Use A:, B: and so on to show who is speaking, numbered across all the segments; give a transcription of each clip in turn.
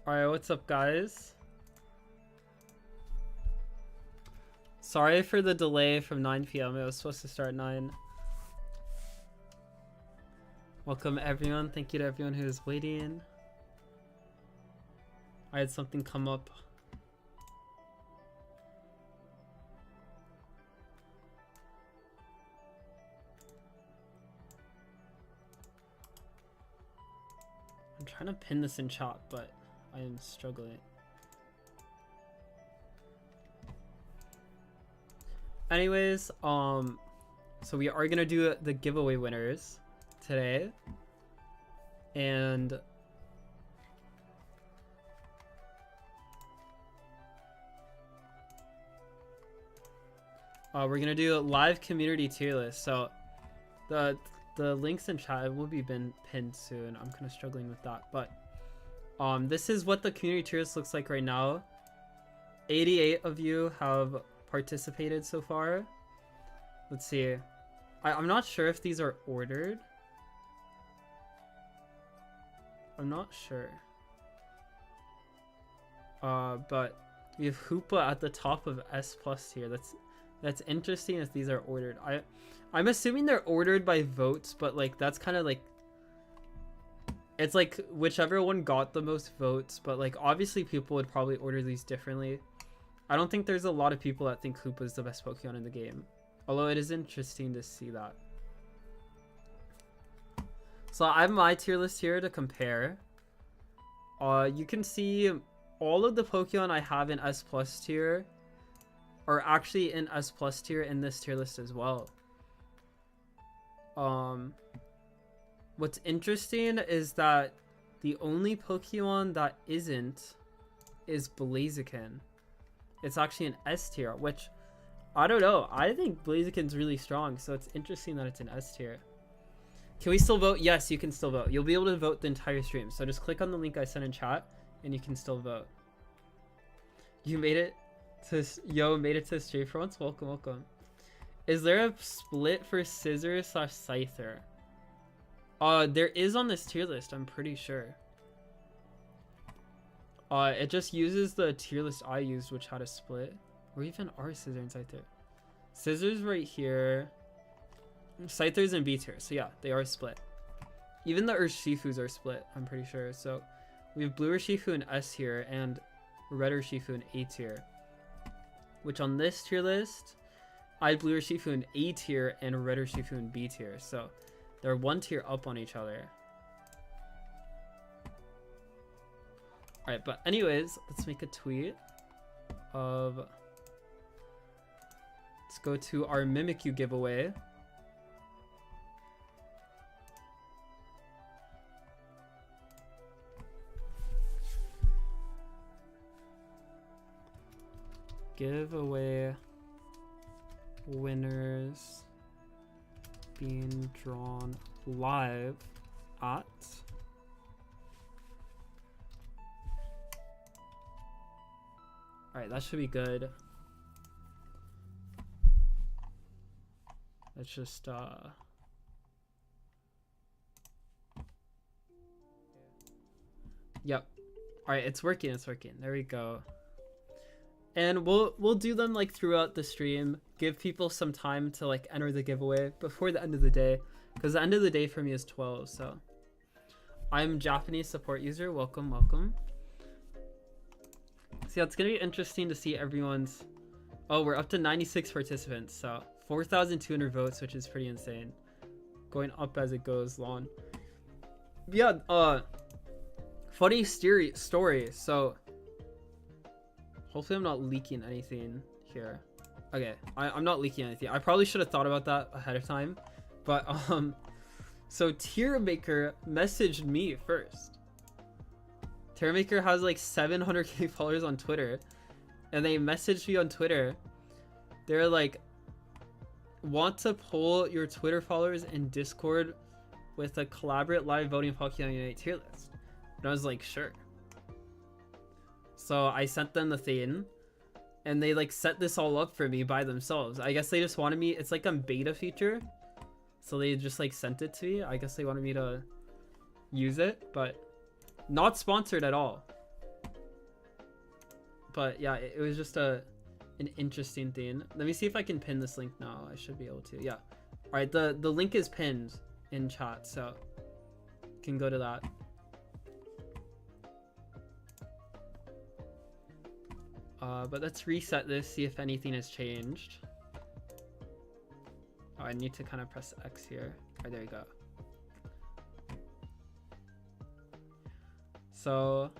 A: Alright, what's up, guys? Sorry for the delay from 9 p.m. It was supposed to start at 9. Welcome, everyone. Thank you to everyone who is waiting. I had something come up. I'm trying to pin this in chat, but I am struggling. Anyways, so we are gonna do the giveaway winners today, and we're gonna do a live community tier list. So the links in chat will be pinned soon. I'm kind of struggling with that, but this is what the community tier list looks like right now. 88 of you have participated so far. Let's see. I'm not sure if these are ordered. I'm not sure. But we have Hoopa at the top of S+ tier. That's interesting if these are ordered. I'm assuming they're ordered by votes, but like that's kind of like, it's like whichever one got the most votes, but like obviously people would probably order these differently. I don't think there's a lot of people that think Hoopa is the best Pokemon in the game, although it is interesting to see that. So I have my tier list here to compare. You can see all of the Pokemon I have in S+ tier are actually in S+ tier in this tier list as well. What's interesting is that the only Pokemon that isn't is Blaziken. It's actually an S tier, which I don't know. I think Blaziken's really strong, so it's interesting that it's an S tier. Can we still vote? Yes, you can still vote. You'll be able to vote the entire stream. So just click on the link I sent in chat and you can still vote. You made it to made it to the stream for once. Welcome, welcome. Is there a split for Scissor/Scyther? There is on this tier list, I'm pretty sure. It just uses the tier list I used, which had a split. Or even are Scissor and Scyther. Scissors right here. Scyther's in B tier, so yeah, they are split. Even the Urshifus are split, I'm pretty sure. So we have Blue Urshifu in S tier and Red Urshifu in A tier. Which on this tier list, I had Blue Urshifu in A tier and Red Urshifu in B tier. So they're one tier up on each other. Alright, but anyways, let's make a tweet of... Let's go to our Mimikyu giveaway. Giveaway winners being drawn live at Alright, that should be good. Let's just Yep. Alright, it's working, it's working. There we go. And we'll do them like throughout the stream. Give people some time to like enter the giveaway before the end of the day, because the end of the day for me is 12. So I'm Japanese support user. Welcome, welcome. So yeah, it's gonna be interesting to see everyone's. Oh, we're up to 96 participants, so 4,200 votes, which is pretty insane. Going up as it goes long. Yeah. Funny story. So. Hopefully I'm not leaking anything here. Okay, I'm not leaking anything. I probably should have thought about that ahead of time. But, so Tier Maker messaged me first. Tier Maker has like 700k followers on Twitter. And they messaged me on Twitter. They're like, want to poll your Twitter followers in Discord with a collaborate live voting Pokemon Unite tier list. And I was like, sure. So I sent them the thing, and they like set this all up for me by themselves. I guess they just wanted me, it's like a beta feature, so they just like sent it to me. I guess they wanted me to use it, but not sponsored at all. but yeah, it was just an interesting thing. Let me see if I can pin this link now. I should be able to. Yeah. All right, the link is pinned in chat, so you can go to that. But let's reset this, see if anything has changed. Oh, I need to kind of press X here. All right, there you go. So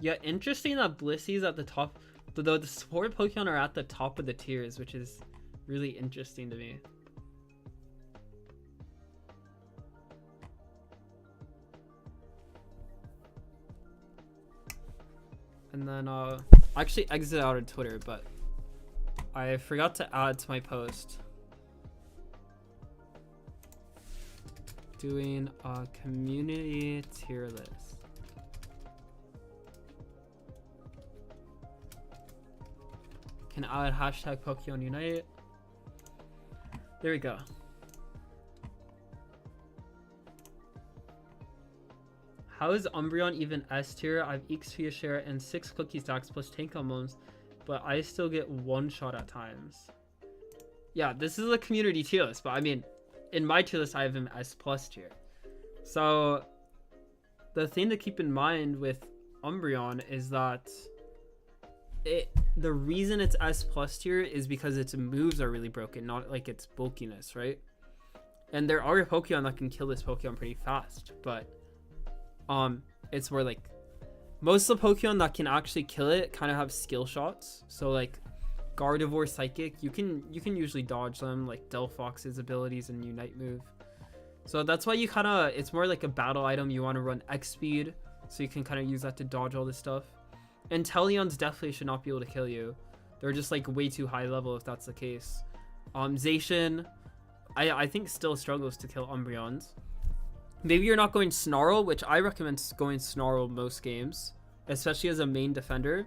A: yeah, interesting that Blissey's at the top, though the support Pokemon are at the top of the tiers, which is really interesting to me. And then I actually exited out of Twitter, but I forgot to add to my post. Doing a community tier list. Can add hashtag Pokemon Unite. There we go. How is Umbreon even S tier? I have XP share and 6 cookie stacks plus tank emblems, but I still get one shot at times. Yeah, this is a community tier list, but I mean, in my tier list, I have him S plus tier. So the thing to keep in mind with Umbreon is that the reason it's S plus tier is because its moves are really broken, not like its bulkiness, right? And there are Pokemon that can kill this Pokemon pretty fast, but it's where like most of the Pokemon that can actually kill it kind of have skill shots. So like Gardevoir Psychic, you can usually dodge them, like Delphox's abilities and Unite move. So that's why you kind of, it's more like a battle item. You want to run X speed, so you can kind of use that to dodge all this stuff. And Teleons definitely should not be able to kill you. They're just like way too high level if that's the case. Zacian, I think still struggles to kill Umbreons. Maybe you're not going Snarl, which I recommend going Snarl most games, especially as a main defender.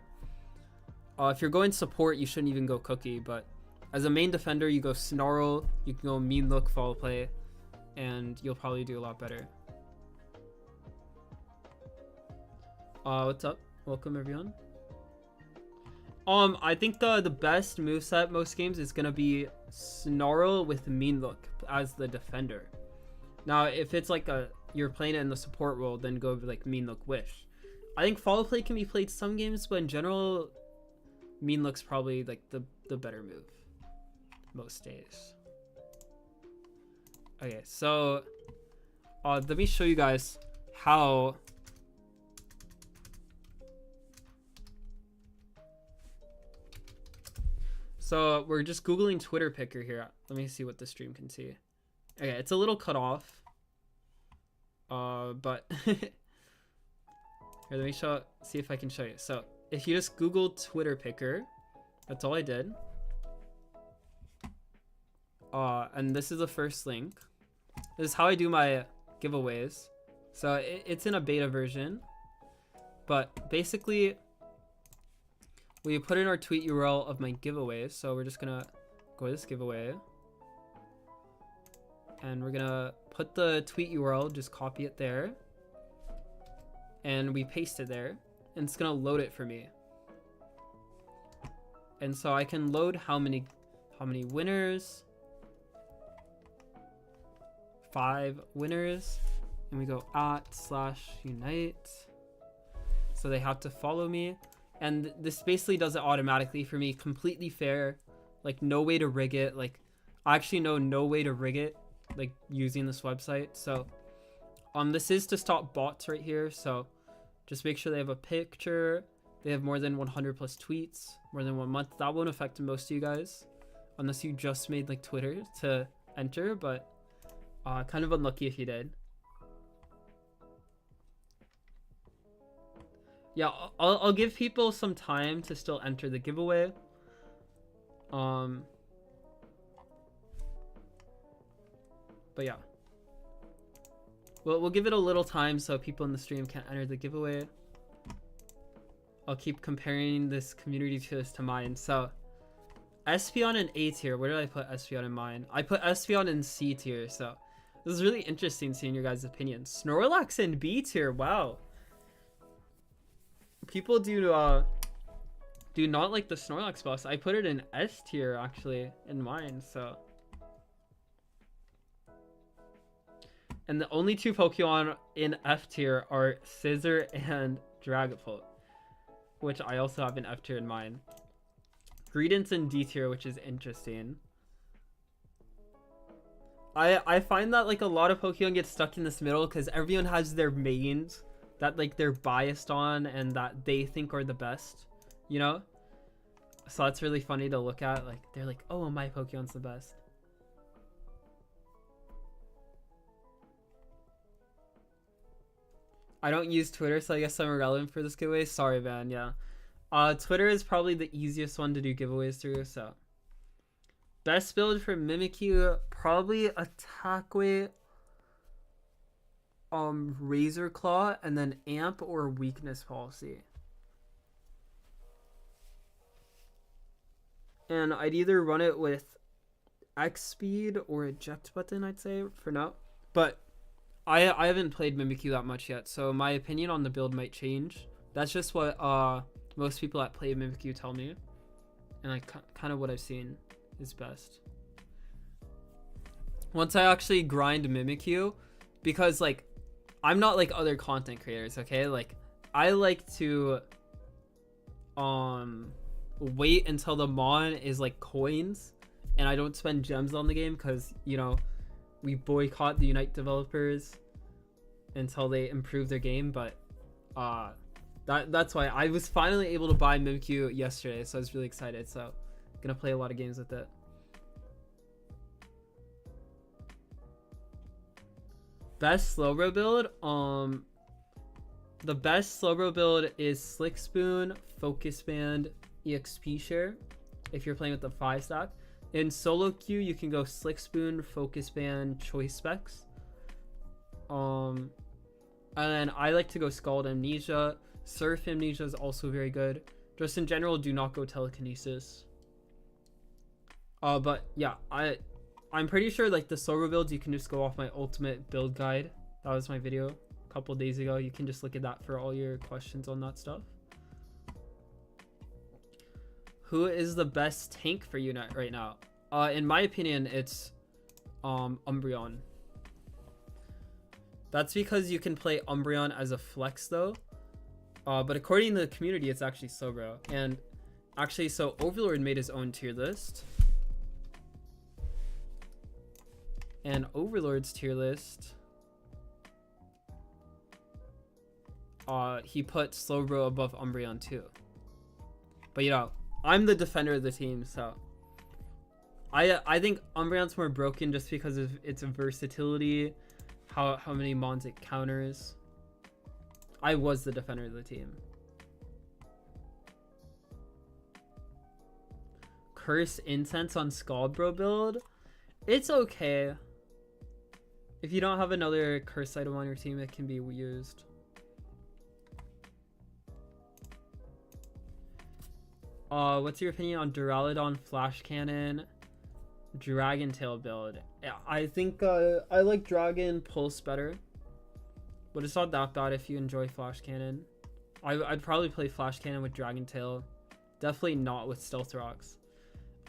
A: If you're going support, you shouldn't even go Cookie, but as a main defender, you go Snarl, you can go Mean Look, Follow Play, and you'll probably do a lot better. What's up? Welcome everyone. I think the best moveset most games is gonna be Snarl with Mean Look as the defender. Now, if it's like you're playing it in the support role, then go like Mean Look Wish. I think Follow Play can be played some games, but in general, Mean Look's probably like the better move most days. Okay, so let me show you guys how so we're just googling Twitter picker here. Let me see what the stream can see. Okay, it's a little cut off, but here, let me see if I can show you. So if you just Google Twitter picker, that's all I did. And this is the first link. This is how I do my giveaways. So it's in a beta version, but basically we put in our tweet URL of my giveaways. So we're just gonna go to this giveaway, and we're gonna put the tweet URL, just copy it there, and we paste it there, and it's gonna load it for me. And so I can load how many winners. 5 winners, and we go @/unite, so they have to follow me, and this basically does it automatically for me, completely fair, like no way to rig it. Like I actually know no way to rig it, like using this website. So this is to stop bots right here, so just make sure they have a picture, they have more than 100 plus tweets, more than 1 month. That won't affect most of you guys unless you just made like Twitter to enter, but kind of unlucky if you did. Yeah, I'll give people some time to still enter the giveaway. But yeah, we'll give it a little time so people in the stream can enter the giveaway. I'll keep comparing this community to this to mine. So Espeon in A tier. Where did I put Espeon in mine? I put Espeon in C tier. So this is really interesting seeing your guys' opinions. Snorlax in B tier. Wow. People do do you not like the Snorlax boss? I put it in S tier actually in mine, so. And the only two Pokemon in F tier are Scizor and Dragapult, which I also have in F tier in mine. Greedent's in D tier, which is interesting. I find that like a lot of Pokemon get stuck in this middle because everyone has their mains that like they're biased on and that they think are the best, you know? So that's really funny to look at. Like they're like, oh, my Pokemon's the best. I don't use Twitter, so I guess I'm irrelevant for this giveaway. Sorry, man. Yeah. Twitter is probably the easiest one to do giveaways through, so. Best build for Mimikyu, probably attack weight, Razor Claw, and then Amp or Weakness Policy. And I'd either run it with X Speed or Eject Button, I'd say, for now. But I haven't played Mimikyu that much yet, so my opinion on the build might change. That's just what most people that play Mimikyu tell me. And like kind of what I've seen is best. Once I actually grind Mimikyu, because like I'm not like other content creators, okay? Like I like to wait until the mon is like coins and I don't spend gems on the game because, you know, we boycott the Unite developers until they improve their game. But that's why I was finally able to buy Mimikyu yesterday, so I was really excited. So gonna play a lot of games with it. Best Slowbro build, the best Slowbro build is Slick Spoon, Focus Band, EXP Share if you're playing with the 5-stack. In solo queue you can go Slick Spoon, Focus Band, Choice Specs. And then I like to go Scald Amnesia. Surf Amnesia is also very good. Just in general, do not go Telekinesis. But yeah, I'm pretty sure like the Slowbro builds you can just go off my ultimate build guide. That was my video a couple days ago. You can just look at that for all your questions on that stuff. Who is the best tank for Unite right now? In my opinion, it's Umbreon. That's because you can play Umbreon as a flex though. But according to the community, it's actually Slowbro. And actually, so Overlord made his own tier list. And Overlord's tier list, he put Slowbro above Umbreon too. But you know, I'm the defender of the team, so I think Umbreon's more broken just because of its versatility, how many mons it counters. I was the defender of the team. Curse Incense on Scaldbro build, it's okay. If you don't have another curse item on your team, it can be used. What's your opinion on Duraludon Flash Cannon Dragon Tail build? I think I like Dragon Pulse better, but it's not that bad if you enjoy Flash Cannon. I'd probably play Flash Cannon with Dragon Tail, definitely not with Stealth Rocks.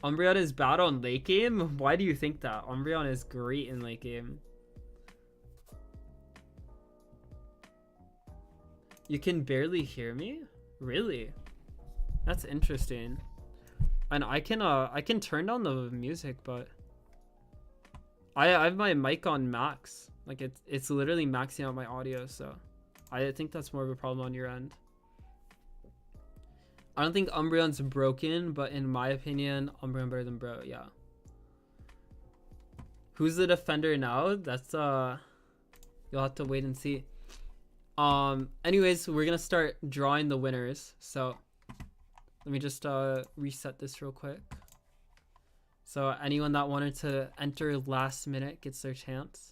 A: Umbreon is bad on late game? Why do you think that? Umbreon is great in late game. You can barely hear me? Really? That's interesting. And I can turn down the music, but I have my mic on max. Like it's literally maxing out my audio, so I think that's more of a problem on your end. I don't think Umbreon's broken, but in my opinion, Umbreon better than Bro, yeah. Who's the defender now? That's you'll have to wait and see. Anyways, we're gonna start drawing the winners. So let me just reset this real quick. So anyone that wanted to enter last minute gets their chance.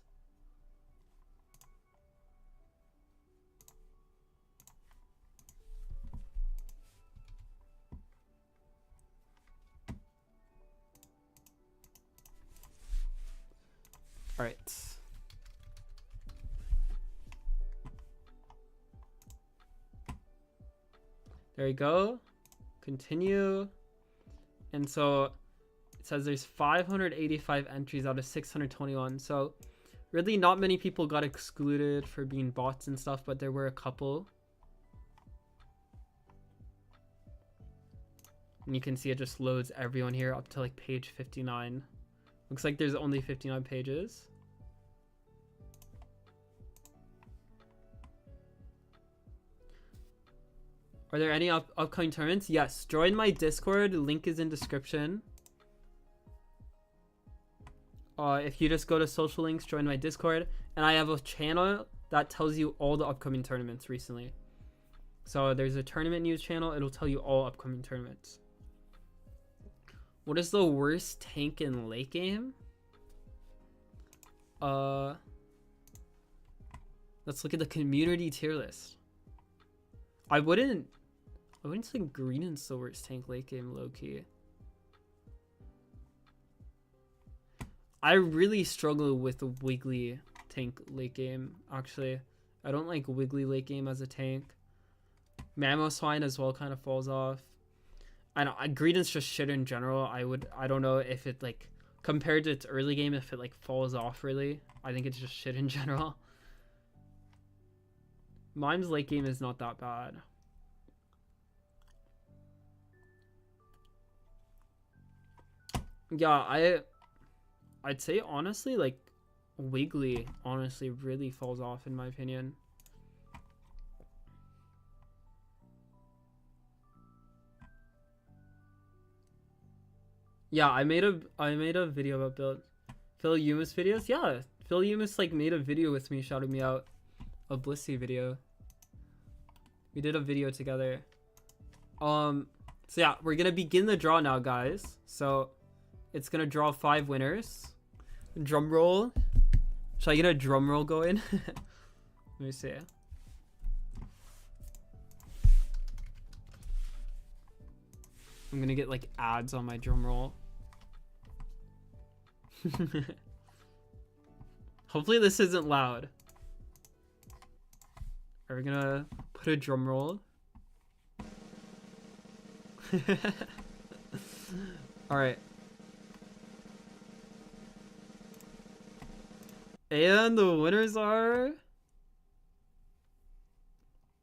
A: All right. There you go. Continue. And so it says there's 585 entries out of 621. So really not many people got excluded for being bots and stuff, but there were a couple. And you can see it just loads everyone here up to like page 59. Looks like there's only 59 pages. Are there any upcoming tournaments? Yes, join my Discord. Link is in description. If you just go to social links, join my Discord. And I have a channel that tells you all the upcoming tournaments recently. So there's a tournament news channel. It'll tell you all upcoming tournaments. What is the worst tank in late game? Let's look at the community tier list. I wouldn't say Green's the worst tank late game, low key. I really struggle with Wiggly tank late game, actually. I don't like Wiggly late game as a tank. Mamoswine as well kind of falls off. I know Greedent's just shit in general. I don't know if it like compared to its early game, if it like falls off really. I think it's just shit in general. Mime's late game is not that bad. Yeah, I'd say honestly like Wiggly honestly really falls off in my opinion. Yeah, I made a video about Phil Yumas videos. Yeah, Phil Yumas like made a video with me, shouted me out, a Blissey video. We did a video together. So yeah, we're gonna begin the draw now, guys. So it's gonna draw 5 winners. Drum roll. Should I get a drum roll going? Let me see. I'm gonna get like ads on my drum roll. Hopefully this isn't loud. Are we gonna put a drum roll? Alright. And the winners are...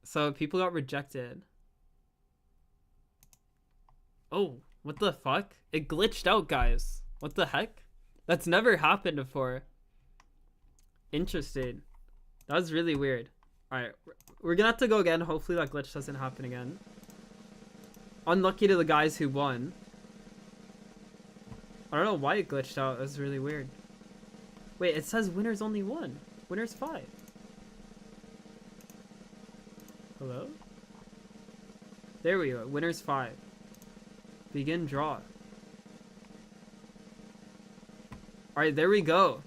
A: So people got rejected. Oh, what the fuck? It glitched out, guys. What the heck? That's never happened before. Interesting. That was really weird. Alright, we're gonna have to go again. Hopefully that glitch doesn't happen again. Unlucky to the guys who won. I don't know why it glitched out. That's really weird. Wait, it says winners only 1. Winners 5. Hello? There we go. Winners 5. Begin draw. Alright, there we go.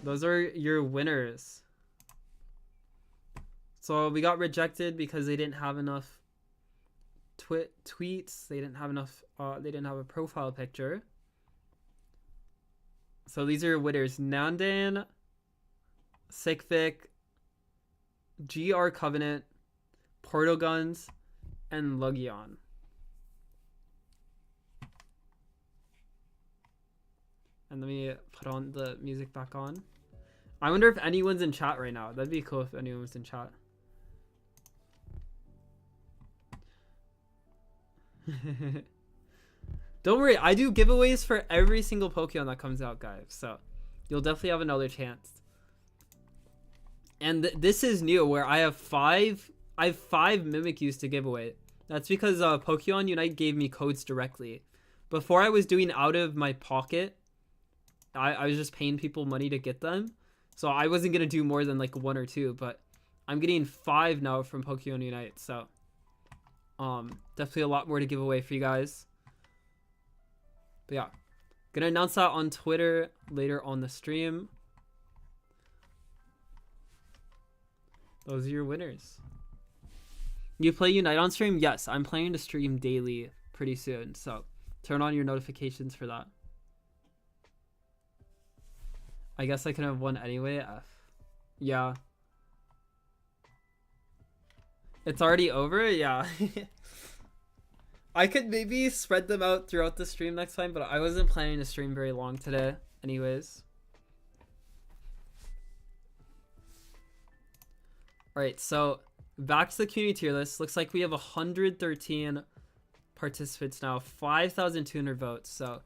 A: Those are your winners. So we got rejected because they didn't have enough tweets. They didn't have enough. They didn't have a profile picture. So these are your winners: Nandan, Sickvic, GR Covenant, Portal Guns, and Lugion. And let me put on the music back on. I wonder if anyone's in chat right now. That'd be cool if anyone was in chat. Don't worry, I do giveaways for every single Pokemon that comes out, guys. So you'll definitely have another chance. And this is new, where I have five Mimikyus to give away. That's because Pokemon Unite gave me codes directly. Before I was doing out of my pocket, I was just paying people money to get them. So I wasn't going to do more than like 1 or 2, but I'm getting 5 now from Pokemon Unite. So definitely a lot more to give away for you guys. But yeah, gonna announce that on Twitter later on the stream. Those are your winners. You play Unite on stream? Yes, I'm planning to stream daily pretty soon. So turn on your notifications for that. I guess I could have won anyway. F. Yeah. It's already over? Yeah. I could maybe spread them out throughout the stream next time, but I wasn't planning to stream very long today anyways. Alright, so back to the community tier list. Looks like we have 113 participants now, 5,200 votes. So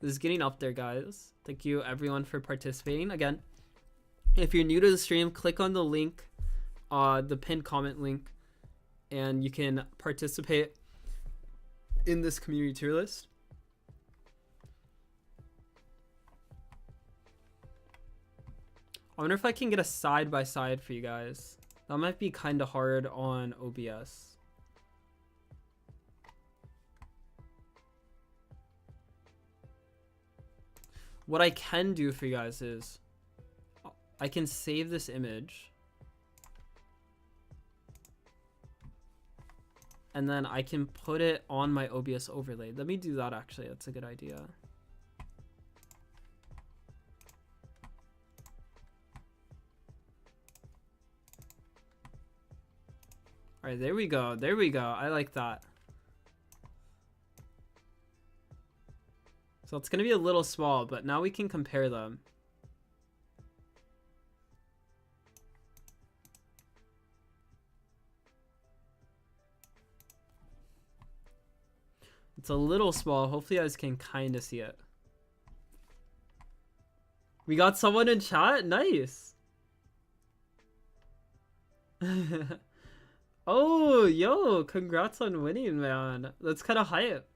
A: this is getting up there, guys. Thank you everyone for participating. Again, if you're new to the stream, click on the link, the pinned comment link, and you can participate in this community tier list. I wonder if I can get a side by side for you guys. That might be kind of hard on OBS. What I can do for you guys is I can save this image and then I can put it on my OBS overlay. Let me do that actually. That's a good idea. All right, there we go. There we go. I like that. So it's going to be a little small, but now we can compare them. It's a little small. Hopefully you guys can kind of see it. We got someone in chat? Nice. Oh, yo, congrats on winning, man. That's kind of hype.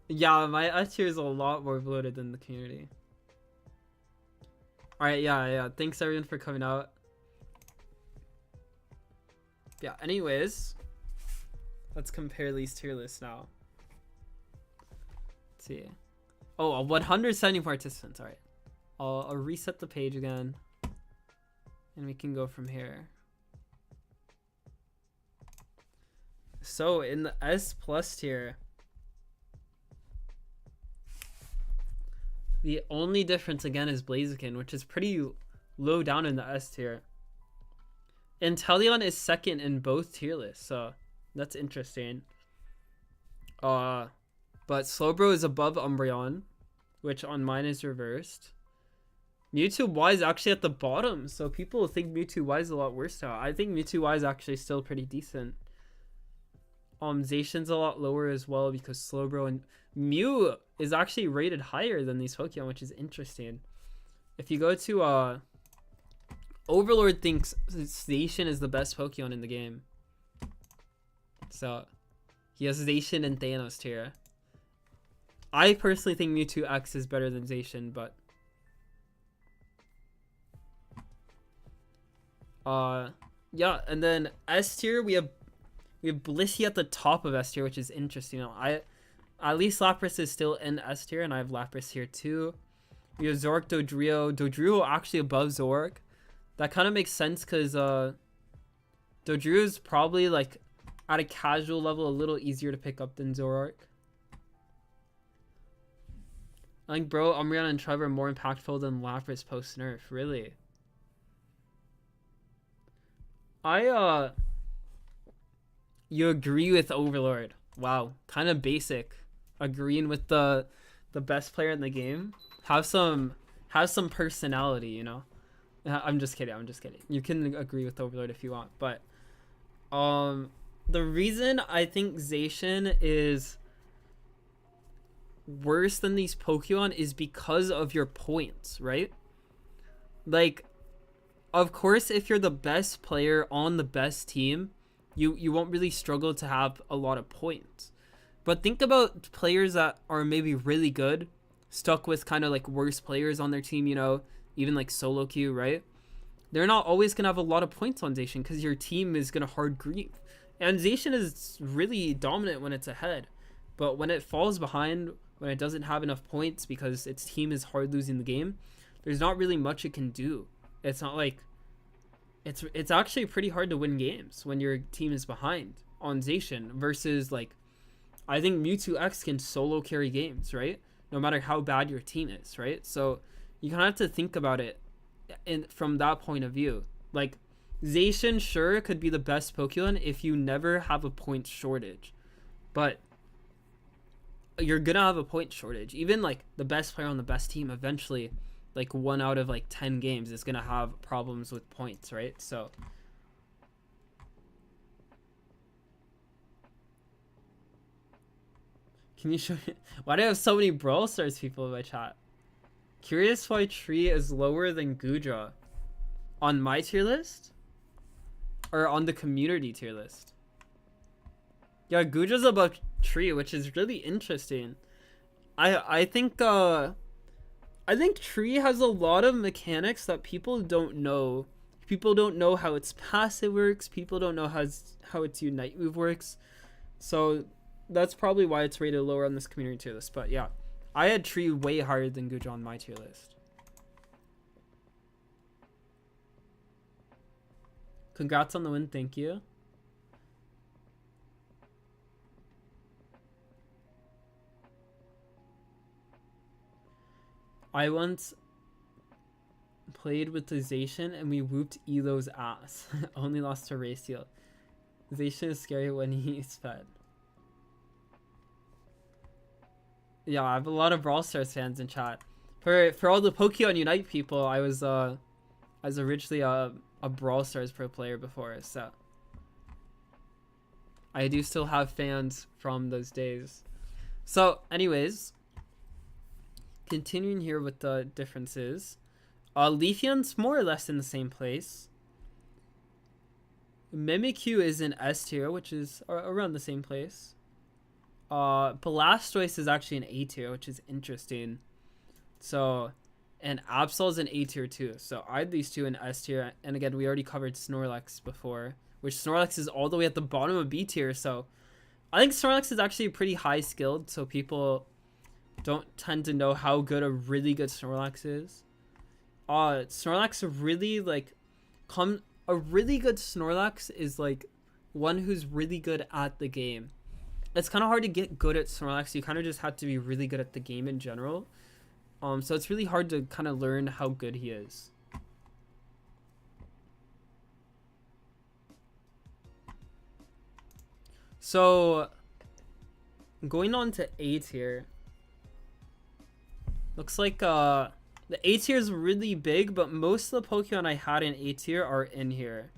A: Yeah, my S tier is a lot more bloated than the community. Alright, yeah. Thanks everyone for coming out. Yeah, anyways, let's compare these tier lists now. Let's see. Oh, 170 participants. Alright. I'll reset the page again. And we can go from here. So in the S plus tier, the only difference again is Blaziken, which is pretty low down in the S tier. Inteleon is second in both tier lists, so that's interesting. But Slowbro is above Umbreon, which on mine is reversed. Mewtwo Y is actually at the bottom, so people think Mewtwo Y is a lot worse now. I think Mewtwo Y is actually still pretty decent. Zacian's a lot lower as well because Slowbro and Mew is actually rated higher than these Pokemon, which is interesting. If you go to Overlord thinks Zacian is the best Pokemon in the game. So he has Zacian and Thanos tier. I personally think Mewtwo X is better than Zacian, but yeah, and then S tier we have Blissey at the top of S tier, which is interesting. At least Lapras is still in S tier, and I have Lapras here too. We have Zoroark, Dodrio actually above Zoroark. That kind of makes sense because Dodrio is probably like at a casual level a little easier to pick up than Zoroark. I think Bro, Umbreon, and Trevor are more impactful than Lapras post nerf. Really? You agree with Overlord. Wow, kind of basic. Agreeing with the best player in the game. Have some personality, you know. I'm just kidding. You can agree with Overlord if you want, but the reason I think Zacian is worse than these Pokemon is because of your points, right? Like, of course, if you're the best player on the best team, you won't really struggle to have a lot of points. But think about players that are maybe really good, stuck with kind of like worse players on their team, you know, even like solo queue, right? They're not always going to have a lot of points on Zacian because your team is going to hard grief. And Zacian is really dominant when it's ahead. But when it falls behind, when it doesn't have enough points because its team is hard losing the game, there's not really much it can do. It's not like... It's actually pretty hard to win games when your team is behind on Zacian versus like... I think Mewtwo X can solo carry games, right? No matter how bad your team is, right? So you kind of have to think about it from that point of view. Like, Zacian sure could be the best Pokemon if you never have a point shortage, but you're gonna have a point shortage. Even like the best player on the best team eventually, like 1 out of like 10 games is gonna have problems with points, right? So can you show me why do I have so many Brawl Stars people in my chat? Curious why Tree is lower than Gudra on my tier list or on the community tier list. Yeah, Gudra's above Tree, which is really interesting. I think Tree has a lot of mechanics that people don't know. People don't know how its passive works. People don't know how its Unite move works. So that's probably why it's rated lower on this community tier list. But yeah, I had Tree way higher than Gudra on my tier list. Congrats on the win, thank you. I once played with the Zacian and we whooped Elo's ass. Only lost to Raciel. Zacian is scary when he's fed. Yeah, I have a lot of Brawl Stars fans in chat. For all the Pokemon Unite people, I was originally a Brawl Stars pro player before, so I do still have fans from those days. So anyways, continuing here with the differences, Leafeon's more or less in the same place. Mimikyu is in S tier, which is around the same place. Blastoise is actually an A tier, which is interesting. So, and Absol's an A tier too. So I had these two in S tier, and again, we already covered Snorlax before, which Snorlax is all the way at the bottom of B tier. So I think Snorlax is actually pretty high skilled, so people don't tend to know how good a really good Snorlax is. Snorlax really like a really good Snorlax is like one who's really good at the game. It's kind of hard to get good at Snorlax. You kind of just have to be really good at the game in general. So it's really hard to kind of learn how good he is. So going on to A tier. Looks like the A tier is really big, but most of the Pokemon I had in A tier are in here.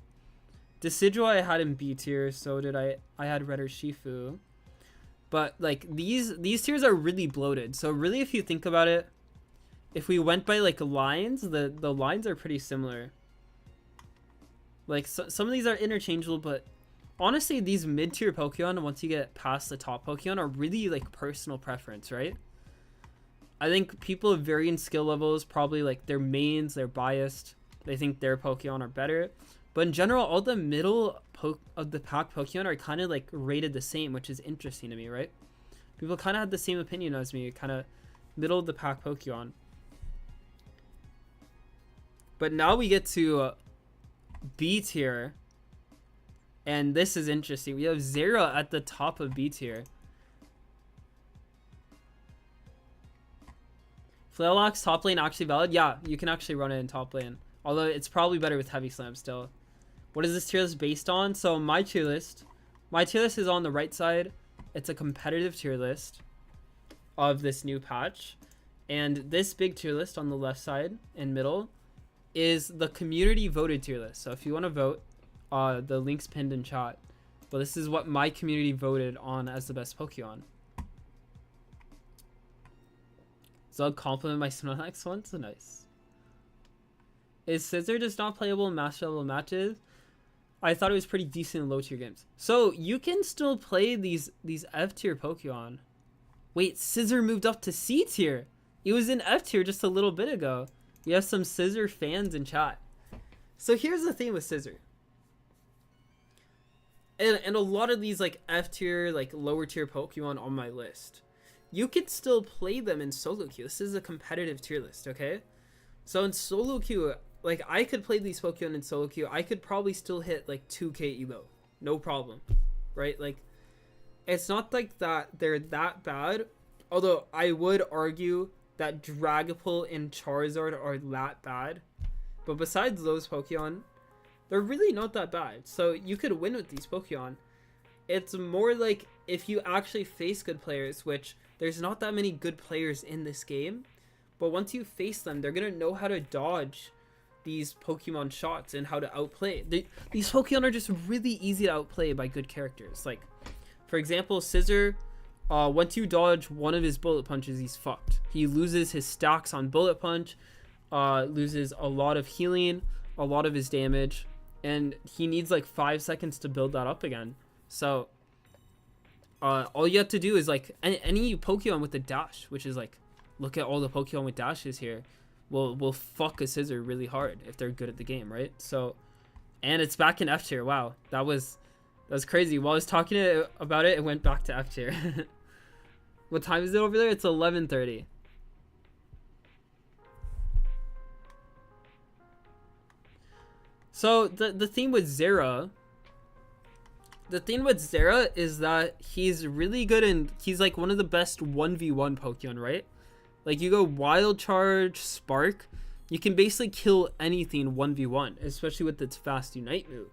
A: Decidueye I had in B tier, so did I had Red or Shifu. But like these tiers are really bloated. So really, if you think about it, if we went by like lines, the lines are pretty similar. Like some of these are interchangeable, but honestly, these mid-tier Pokemon, once you get past the top Pokemon, are really like personal preference, right? I think people of varying skill levels, probably like their mains, they're biased. They think their Pokemon are better. But in general, all the middle of the pack Pokemon are kind of like rated the same, which is interesting to me, right? People kind of had the same opinion as me, kind of middle of the pack Pokemon. But now we get to B tier. And this is interesting. We have Zera at the top of B tier. Flaillock's top lane actually valid? Yeah, you can actually run it in top lane. Although it's probably better with Heavy Slam still. What is this tier list based on? So my tier list is on the right side. It's a competitive tier list of this new patch. And this big tier list on the left side and middle is the community voted tier list. So if you want to vote, the link's pinned in chat. But this is what my community voted on as the best Pokemon. So I'll compliment my Snorlax one, so nice. Is Scizor just not playable in master level matches? I thought it was pretty decent in low tier games. So you can still play these F tier Pokemon. Wait, Scizor moved up to C tier. He was in F tier just a little bit ago. We have some Scizor fans in chat. So here's the thing with Scizor. And a lot of these like F tier, like lower tier Pokemon on my list, you could still play them in solo queue. This is a competitive tier list, okay? So in solo queue, like I could play these Pokemon in solo queue. I could probably still hit like 2k elo, no problem, right? Like it's not like that they're that bad. Although I would argue that Dragapult and Charizard are that bad. But besides those Pokemon, they're really not that bad. So you could win with these Pokemon. It's more like if you actually face good players, which there's not that many good players in this game. But once you face them, they're going to know how to dodge these Pokemon shots and how to outplay. These Pokemon are just really easy to outplay by good characters. Like, for example, Scizor, once you dodge one of his bullet punches, he's fucked. He loses his stacks on bullet punch, loses a lot of healing, a lot of his damage, and he needs like 5 seconds to build that up again. So all you have to do is like any Pokemon with a dash, which is like, look at all the Pokemon with dashes here, will fuck a Scizor really hard if they're good at the game, right? So, and it's back in F tier. Wow, that was crazy. While I was talking about it, it went back to F tier. What time is it over there? It's 11:30. So the thing with Zera, is that he's really good and he's like one of the best 1v1 Pokemon, right? Like you go Wild Charge, Spark, you can basically kill anything 1v1, especially with its fast Unite move.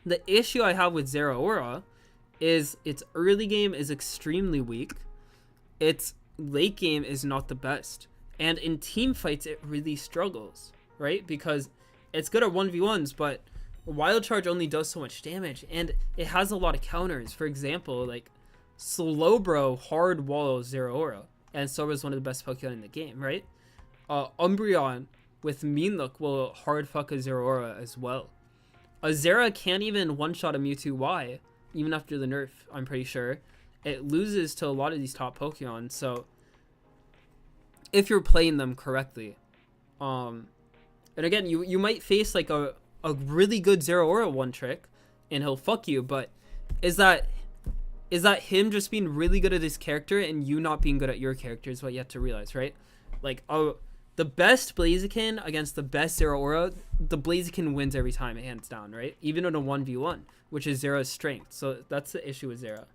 A: The issue I have with Zeraora is its early game is extremely weak. Its late game is not the best. And in team fights, it really struggles, right? Because it's good at 1v1s, but Wild Charge only does so much damage. And it has a lot of counters. For example, like Slowbro hard walls Zeraora. And so is one of the best Pokemon in the game, right? Umbreon with Mean Look will hard fuck a Zeraora as well. A Zera can't even one-shot a Mewtwo Y, even after the nerf, I'm pretty sure. It loses to a lot of these top Pokemon, so if you're playing them correctly. And again, you might face like a really good Zeraora one-trick, and he'll fuck you, but is that him just being really good at his character and you not being good at your character is what you have to realize, right? Like, the best Blaziken against the best Zeraora, the Blaziken wins every time, hands down, right? Even in a 1v1, which is Zera's strength. So that's the issue with Zera.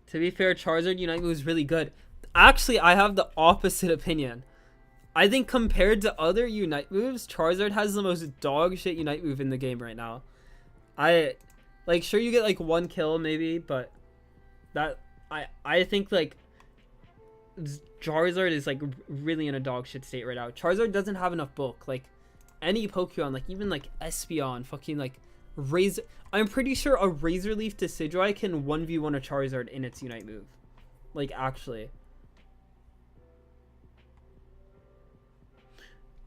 A: To be fair, Charizard Unite move is really good. Actually, I have the opposite opinion. I think compared to other Unite moves, Charizard has the most dog shit Unite move in the game right now. Sure, you get like 1 kill maybe, but I think like Charizard is like really in a dog shit state right now. Charizard doesn't have enough bulk. Like any Pokemon, like even like Espeon, fucking like Razor. I'm pretty sure a Razor Leaf to Decidueye can 1v1 a Charizard in its Unite move. Like actually.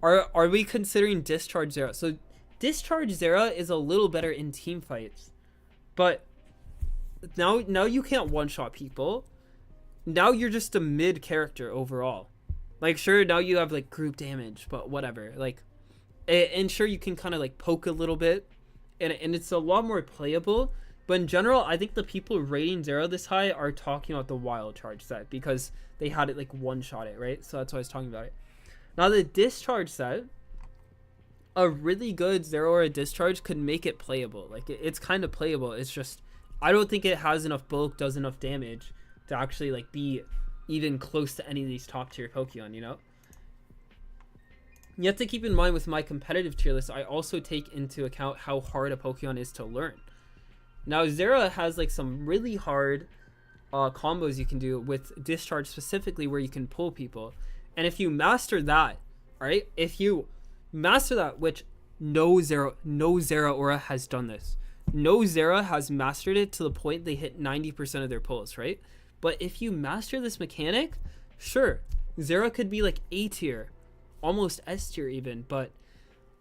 A: Are we considering Discharge Zera? So Discharge Zera is a little better in team fights, but now you can't one-shot people. Now you're just a mid character overall. Like sure, now you have like group damage, but whatever. Like, and sure you can kind of like poke a little bit, and it's a lot more playable. But in general, I think the people rating Zera this high are talking about the Wild Charge set because they had it like one-shot it, right? So that's why I was talking about it. Now the Discharge set, a really good Zeraora Discharge could make it playable. Like it's kind of playable. It's just I don't think it has enough bulk, does enough damage to actually like be even close to any of these top tier Pokemon, you know? You have to keep in mind with my competitive tier list, I also take into account how hard a Pokemon is to learn. Now Zera has like some really hard combos you can do with Discharge specifically where you can pull people. And if you master that, right? If you master that, which no Zeraora has done this. No Zera has mastered it to the point they hit 90% of their pulls, right? But if you master this mechanic, sure, Zera could be like A tier, almost S tier even. But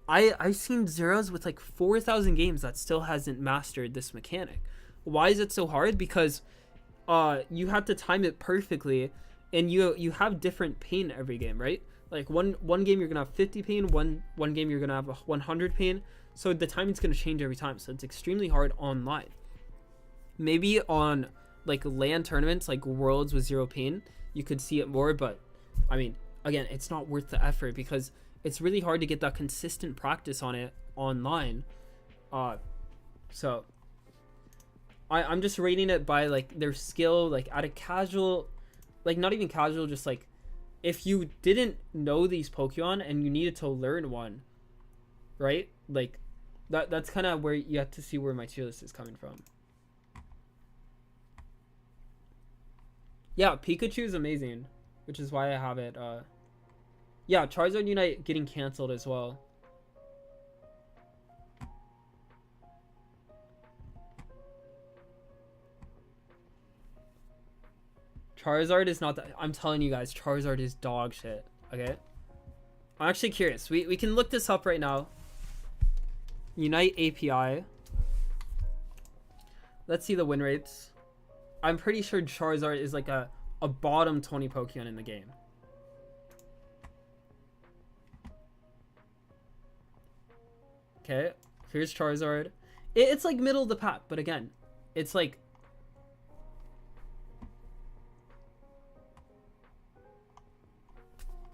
A: I've seen Zeras with like 4,000 games that still hasn't mastered this mechanic. Why is it so hard? Because you have to time it perfectly. And you have different pain every game, right? Like one game you're gonna have 50 pain, one game you're gonna have 100 pain. So the timing's gonna change every time. So it's extremely hard online. Maybe on like LAN tournaments, like Worlds with 0 pain, you could see it more. But I mean, again, it's not worth the effort because it's really hard to get that consistent practice on it online. So I'm just rating it by like their skill, like at a casual, like not even casual, just like if you didn't know these Pokemon and you needed to learn one, right? Like that's kind of where you have to see where my tier list is coming from. Yeah, Pikachu is amazing, which is why I have it. Yeah, Charizard Unite getting canceled as well. Charizard is not that. I'm telling you guys, Charizard is dog shit. Okay, I'm actually curious. We can look this up right now. Unite API. Let's see the win rates. I'm pretty sure Charizard is like a bottom 20 Pokemon in the game. Okay, here's Charizard. It's like middle of the pack, but again, it's like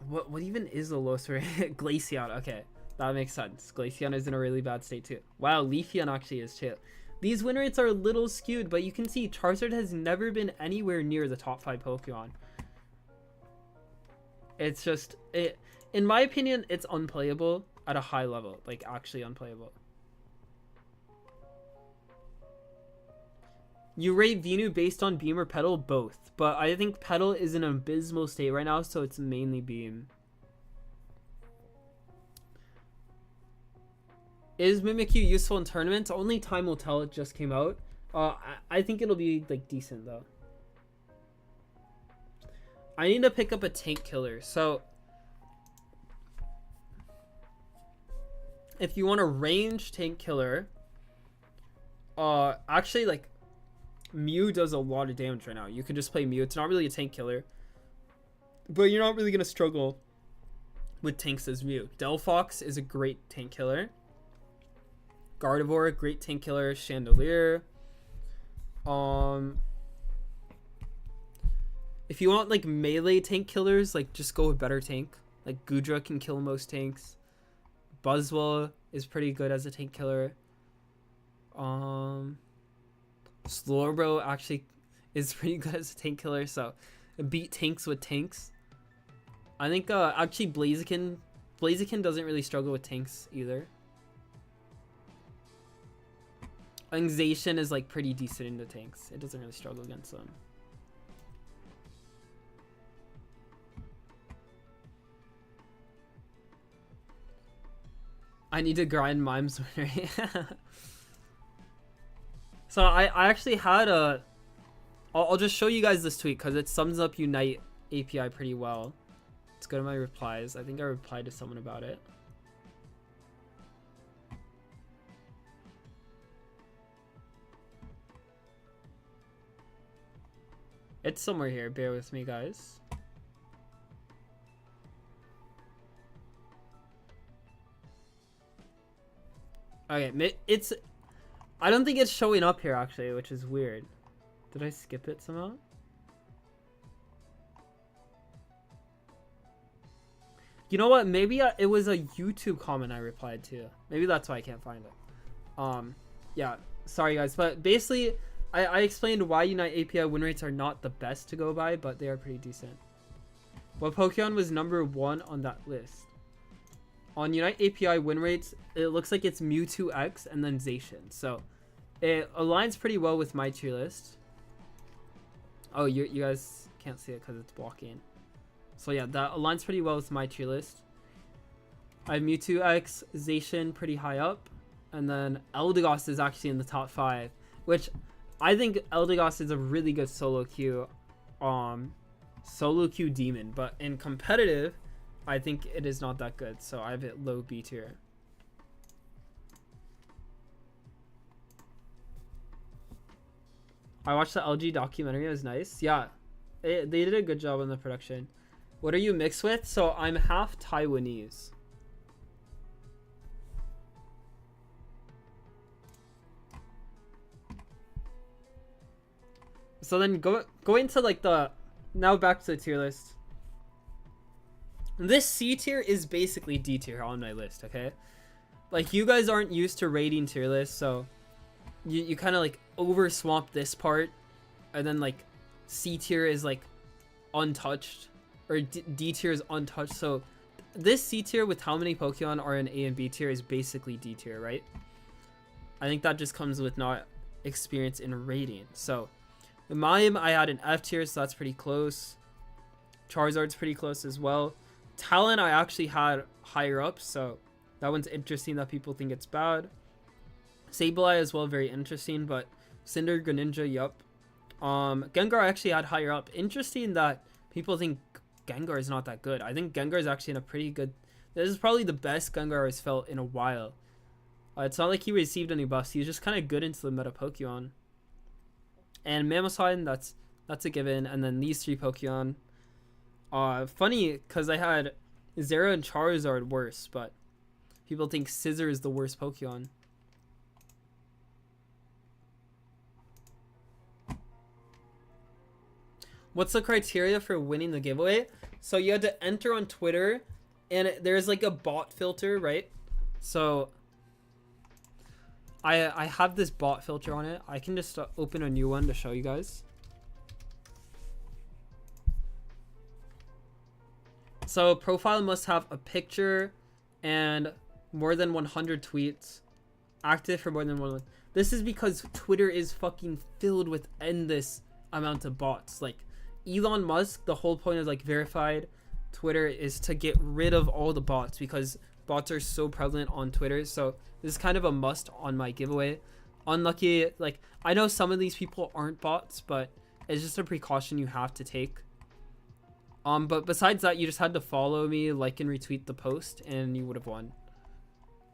A: what even is the lowest rate? Glaceon. Okay, that makes sense. Glaceon is in a really bad state too. Wow, Leafeon actually is too. These win rates are a little skewed, but you can see Charizard has never been anywhere near the top 5 Pokemon. It's just, in my opinion, it's unplayable at a high level. Like, actually unplayable. You rate Venu based on Beam or Petal? Both. But I think Petal is in an abysmal state right now, so it's mainly Beam. Is Mimikyu useful in tournaments? Only time will tell. It just came out. I think it'll be like decent though. I need to pick up a tank killer. So if you want a range tank killer, actually like Mew does a lot of damage right now. You can just play Mew. It's not really a tank killer, but you're not really gonna struggle with tanks as Mew. Delphox is a great tank killer. Gardevoir, great tank killer. Chandelier. If you want like melee tank killers, like just go with better tank. Like Goodra can kill most tanks. Buzzwole is pretty good as a tank killer. Slowbro actually is pretty good as a tank killer, so beat tanks with tanks. I think actually Blaziken doesn't really struggle with tanks either. I think Zacian is like pretty decent into tanks. It doesn't really struggle against them. I need to grind Mimes winner. So I actually had a... I'll just show you guys this tweet because it sums up Unite API pretty well. Let's go to my replies. I think I replied to someone about it. It's somewhere here. Bear with me, guys. Okay, it's... I don't think it's showing up here, actually, which is weird. Did I skip it somehow? You know what? Maybe it was a YouTube comment I replied to. Maybe that's why I can't find it. Yeah, sorry, guys. But basically... I explained why Unite API win rates are not the best to go by, but they are pretty decent. What Pokemon was #1 on that list? On Unite API win rates, it looks like it's Mewtwo X and then Zacian. So it aligns pretty well with my tier list. Oh, you guys can't see it because it's blocking. So yeah, that aligns pretty well with my tier list. I have Mewtwo X, Zacian pretty high up. And then Eldegoss is actually in the top 5, which... I think Eldegoss is a really good solo queue demon, but in competitive, I think it is not that good, so I have it low B tier. I watched the LG documentary. It was nice. Yeah, they did a good job on the production. What are you mixed with? So I'm half Taiwanese. So then go into like the... Now back to the tier list. This C tier is basically D tier on my list, okay? Like, you guys aren't used to rating tier lists, so you kind of like over swamp this part, and then like C tier is like untouched, or D tier is untouched. So this C tier with how many Pokemon are in A and B tier is basically D tier, right? I think that just comes with not experience in rating. So the Mime I had an F tier, so that's pretty close. Charizard's pretty close as well. Talon I actually had higher up, so that one's interesting that people think it's bad. Sableye as well, very interesting, but Cinder, Greninja, yup. Gengar I actually had higher up. Interesting that people think Gengar is not that good. I think Gengar is actually in a pretty good... This is probably the best Gengar has felt in a while. It's not like he received any buffs. He's just kind of good into the meta Pokemon. And Mamoswine, that's a given. And then these three Pokemon. Funny, because I had Zera and Charizard worse, but people think Scizor is the worst Pokemon. What's the criteria for winning the giveaway? So you had to enter on Twitter, and there's like a bot filter, right? So I have this bot filter on it. I can just open a new one to show you guys. So profile must have a picture and more than 100 tweets, active for more than 1 month. This is because Twitter is fucking filled with endless amount of bots. Like Elon Musk, the whole point of like verified Twitter is to get rid of all the bots because bots are so prevalent on Twitter. So this is kind of a must on my giveaway. Unlucky, like I know some of these people aren't bots, but it's just a precaution you have to take. But besides that, you just had to follow me, like and retweet the post, and you would have won.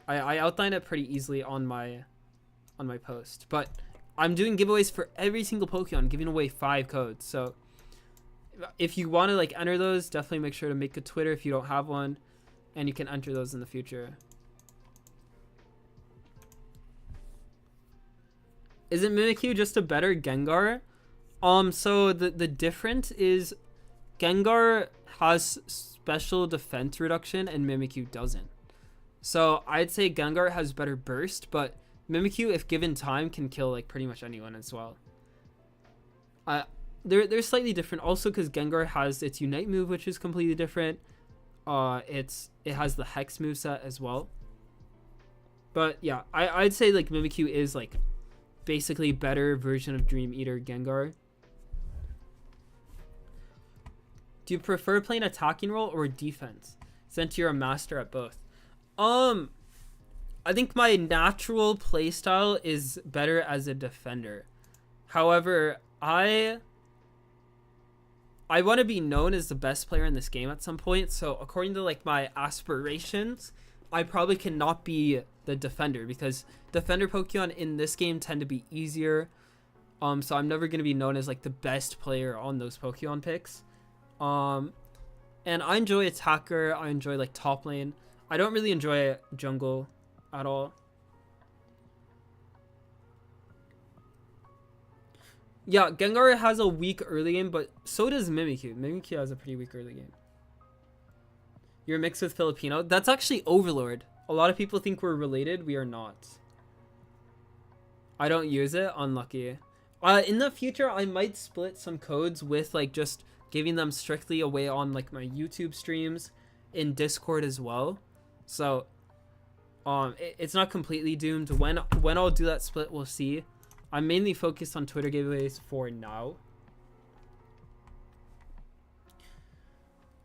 A: I outlined it pretty easily on my post, but I'm doing giveaways for every single Pokemon, giving away 5 codes. So if you want to like enter those, definitely make sure to make a Twitter if you don't have one, and you can enter those in the future. Isn't Mimikyu just a better Gengar? So the difference is Gengar has special defense reduction and Mimikyu doesn't. So I'd say Gengar has better burst, but Mimikyu, if given time, can kill like pretty much anyone as well. They're slightly different also because Gengar has its Unite move, which is completely different. It has the Hex moveset as well. But yeah, I'd say like Mimikyu is like basically better version of Dream Eater Gengar. Do you prefer playing attacking role or defense, since you're a master at both? I think my natural playstyle is better as a defender. However, I want to be known as the best player in this game at some point. So according to like my aspirations, I probably cannot be the defender because defender Pokemon in this game tend to be easier. So I'm never going to be known as like the best player on those Pokemon picks. And I enjoy attacker. I enjoy like top lane. I don't really enjoy jungle at all. Yeah, Gengar has a weak early game, but so does Mimikyu. Mimikyu has a pretty weak early game. You're mixed with Filipino. That's actually Overlord. A lot of people think we're related. We are not. I don't use it. Unlucky. In the future, I might split some codes with like just giving them strictly away on like my YouTube streams in Discord as well. So it's not completely doomed. When I'll do that split, we'll see. I'm mainly focused on Twitter giveaways for now.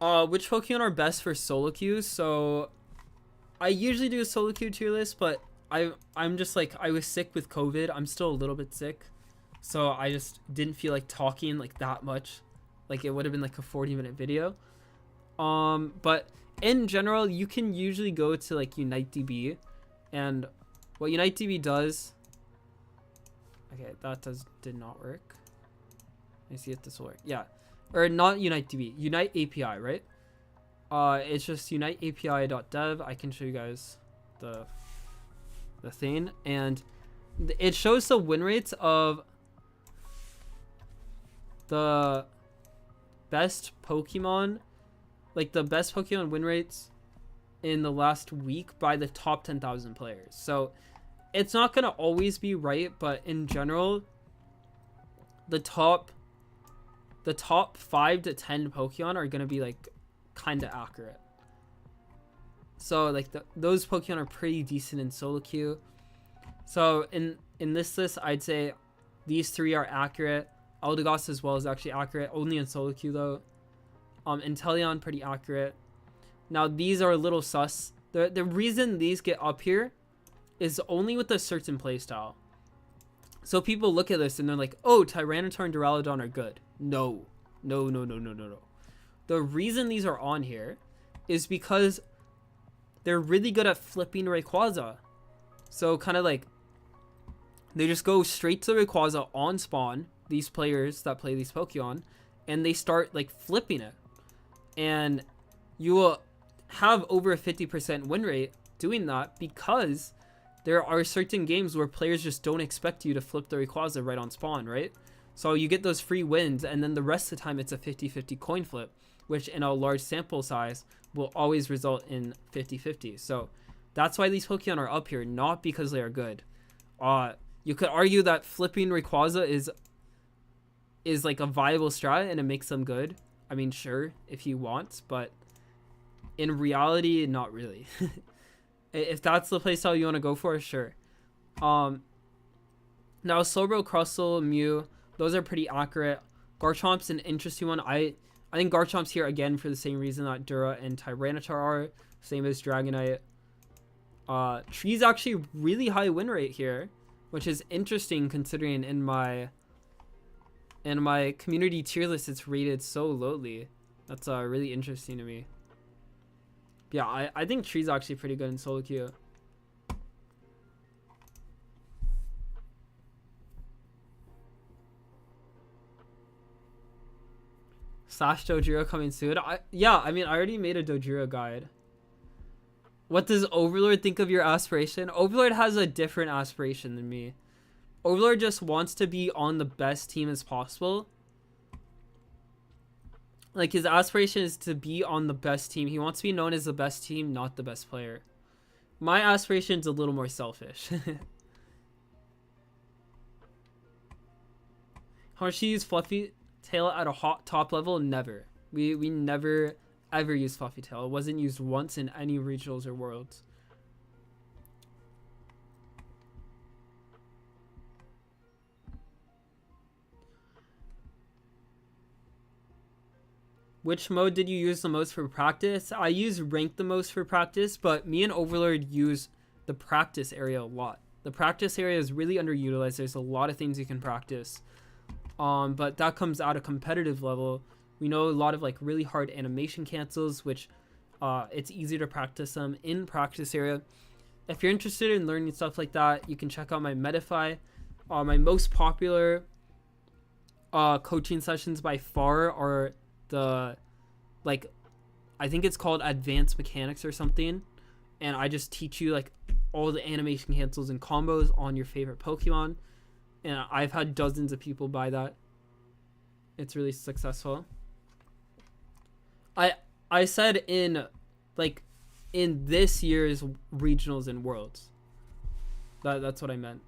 A: Which Pokemon are best for solo queues? So I usually do a solo queue tier list, but I'm just like, I was sick with COVID. I'm still a little bit sick, so I just didn't feel like talking like that much. Like it would have been like a 40-minute video. But in general, you can usually go to like UniteDB, and what UniteDB does. Okay, that did not work. Let me see if this will work. Yeah, or not UniteDB, Unite API, right? It's just uniteapi.dev. I can show you guys the thing, and it shows the win rates of the best Pokemon like the best Pokemon win rates in the last week by the top 10,000 players. So it's not gonna always be right, but in general, the top 5 to 10 Pokemon are gonna be like kind of accurate. So like those Pokemon are pretty decent in solo queue. So in this list, I'd say these 3 are accurate. Eldegoss as well is actually accurate, only in solo queue though. Inteleon pretty accurate. Now these are a little sus. The reason these get up here is only with a certain playstyle. So people look at this and they're like, oh, Tyranitar and Duraludon are good. No. The reason these are on here is because they're really good at flipping Rayquaza. So kind of like, they just go straight to Rayquaza on spawn, these players that play these Pokemon, and they start like flipping it. And you will have over a 50% win rate doing that because there are certain games where players just don't expect you to flip the Rayquaza right on spawn, right? So you get those free wins, and then the rest of the time it's a 50-50 coin flip, which in a large sample size will always result in 50-50. So that's why these Pokemon are up here, not because they are good. You could argue that flipping Rayquaza is like a viable strat and it makes them good. I mean, sure, if you want, but in reality, not really. If that's the playstyle you want to go for, sure. Now Slowbro, Crustle, Mew, those are pretty accurate. Garchomp's an interesting one. I think Garchomp's here again for the same reason that Dura and Tyranitar are, same as Dragonite. Tree's actually really high win rate here, which is interesting considering in my community tier list it's rated so lowly. That's really interesting to me. Yeah, I think Tree's actually pretty good in solo queue. Slash Dojiro coming soon. I mean, I already made a Dojiro guide. What does Overlord think of your aspiration? Overlord has a different aspiration than me. Overlord just wants to be on the best team as possible. Like, his aspiration is to be on the best team. He wants to be known as the best team, not the best player. My aspiration's a little more selfish. How much do you use Fluffy Tail at a hot top level? Never. We never ever used Fluffy Tail. It wasn't used once in any regionals or worlds. Which mode did you use the most for practice? I use rank the most for practice, but me and Overlord use the practice area a lot. The practice area is really underutilized. There's a lot of things you can practice. But that comes at a competitive level. We know a lot of like really hard animation cancels, which it's easier to practice them in practice area. If you're interested in learning stuff like that, you can check out my Medify. My most popular coaching sessions by far are the, like, I think it's called Advanced Mechanics or something, and I just teach you like all the animation cancels and combos on your favorite Pokemon, and I've had dozens of people buy that. It's really successful. I said in this year's regionals and worlds. That's what I meant.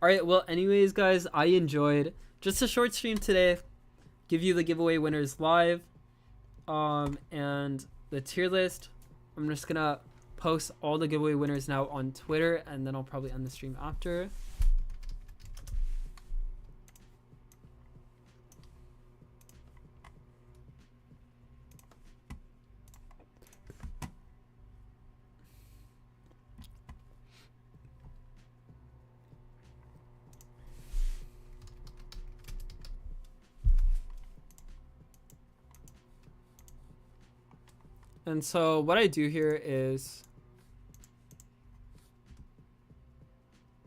A: Alright, well, anyways, guys, I enjoyed just a short stream today. Give you the giveaway winners live. And the tier list. I'm just gonna post all the giveaway winners now on Twitter, and then I'll probably end the stream after. And so what I do here is,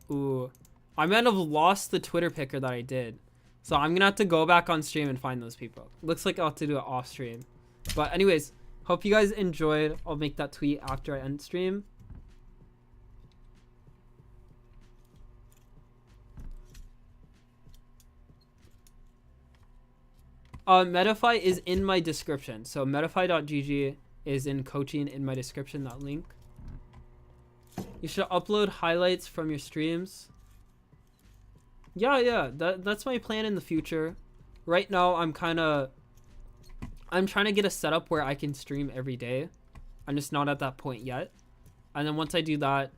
A: I might have lost the Twitter picker that I did. So I'm going to have to go back on stream and find those people. Looks like I'll have to do it off stream. But anyways, hope you guys enjoyed. I'll make that tweet after I end stream. Metafy is in my description. So metafy.gg is in coaching in my description, that link. You should upload highlights from your streams. Yeah, that's my plan in the future. Right now, I'm trying to get a setup where I can stream every day. I'm just not at that point yet. And then once I do that,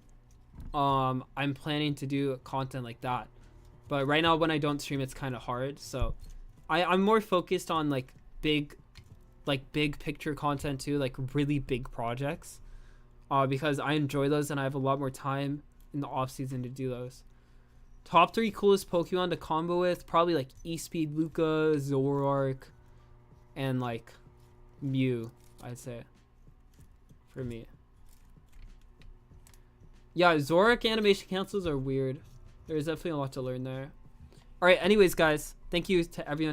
A: I'm planning to do content like that. But right now, when I don't stream, it's kind of hard. So I'm more focused on like big picture content too, like really big projects. Because I enjoy those and I have a lot more time in the off season to do those. Top 3 coolest Pokemon to combo with, probably like E-Speed Luca, Zoroark, and like Mew, I'd say, for me. Yeah, Zoroark animation cancels are weird. There's definitely a lot to learn there. Alright, anyways guys, thank you to everyone